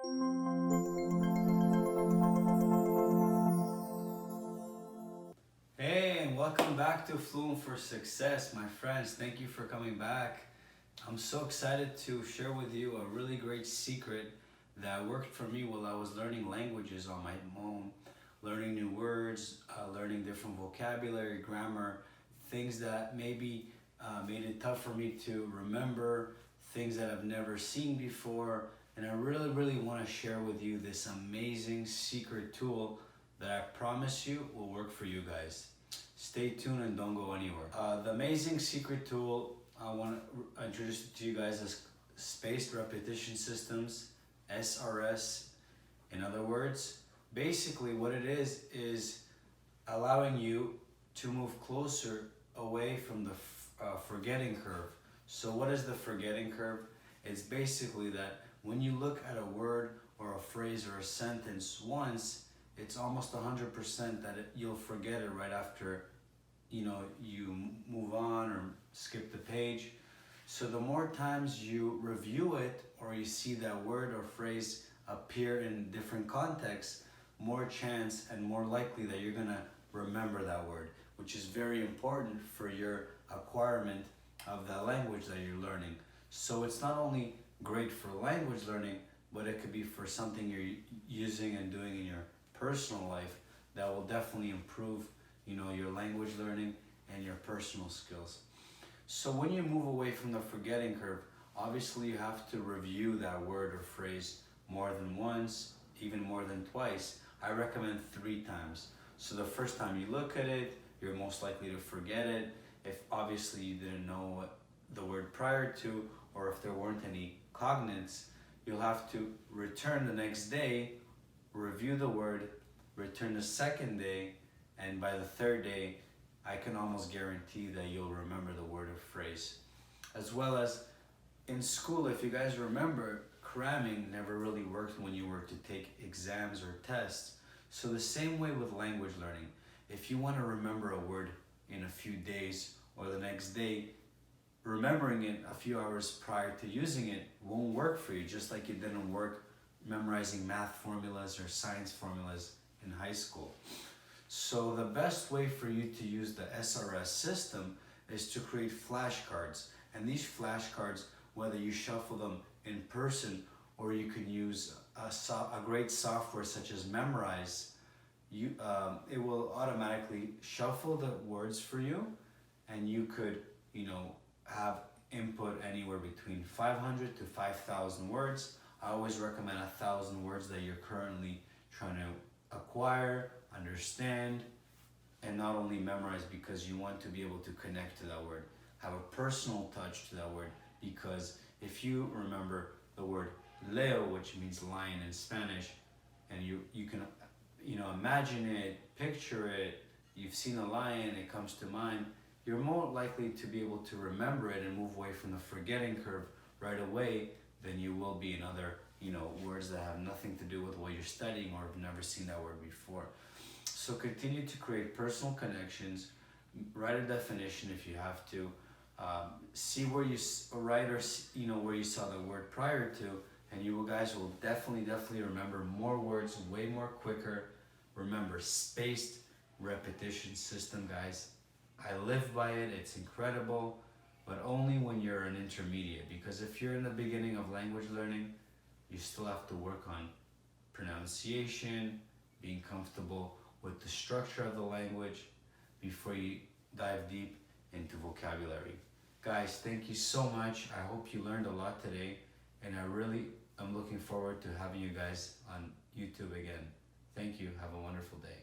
Hey, and welcome back to Fluent for Success, my friends. Thank you for coming back. I'm so excited to share with you a really great secret that worked for me while I was learning languages on my own, learning new words, learning different vocabulary, grammar, things that maybe made it tough for me to remember, things that I've never seen before. And I really want to share with you this amazing secret tool that I promise you will work for you guys. Stay tuned and don't go anywhere. The amazing secret tool I want to introduce to you guys is spaced repetition systems, SRS. In other words, basically what it is allowing you to move closer away from the forgetting curve. So what is the forgetting curve? It's basically that when you look at a word or a phrase or a sentence once, it's almost 100% that you'll forget it right after you move on or skip the page. So the more times you review it or you see that word or phrase appear in different contexts, more chance and more likely that you're gonna remember that word, which is very important for your acquirement of that language that you're learning. So it's not only great for language learning, but it could be for something you're using and doing in your personal life that will definitely improve your language learning and your personal skills. So when you move away from the forgetting curve, obviously you have to review that word or phrase more than once, even more than twice. I recommend 3 times. So the first time you look at it, you're most likely to forget it. If obviously you didn't know the word prior to, or if there weren't any cognates, you'll have to return the next day, review the word, return the second day, and by the third day, I can almost guarantee that you'll remember the word or phrase. As well as in school, if you guys remember, cramming never really worked when you were to take exams or tests. So the same way with language learning. If you want to remember a word in a few days or the next day, remembering it a few hours prior to using it won't work for you, just like it didn't work memorizing math formulas or science formulas in high school. So the best way for you to use the SRS system is to create flashcards. And these flashcards, whether you shuffle them in person or you can use a great software such as Memrise, it will automatically shuffle the words for you, and you could have input anywhere between 500 to 5,000 words. I always recommend 1,000 words that you're currently trying to acquire, understand, and not only memorize, because you want to be able to connect to that word, have a personal touch to that word. Because if you remember the word Leo, which means lion in Spanish, and you can imagine it, picture it, you've seen a lion, it comes to mind, you're more likely to be able to remember it and move away from the forgetting curve right away than you will be in other words that have nothing to do with what you're studying or have never seen that word before. So continue to create personal connections, write a definition if you have to, see where you write or where you saw the word prior to, and you guys will definitely remember more words way more quicker. Remember, spaced repetition system, guys. I live by it, it's incredible, but only when you're an intermediate, because if you're in the beginning of language learning, you still have to work on pronunciation, being comfortable with the structure of the language before you dive deep into vocabulary. Guys, thank you so much. I hope you learned a lot today, and I really am looking forward to having you guys on YouTube again. Thank you. Have a wonderful day.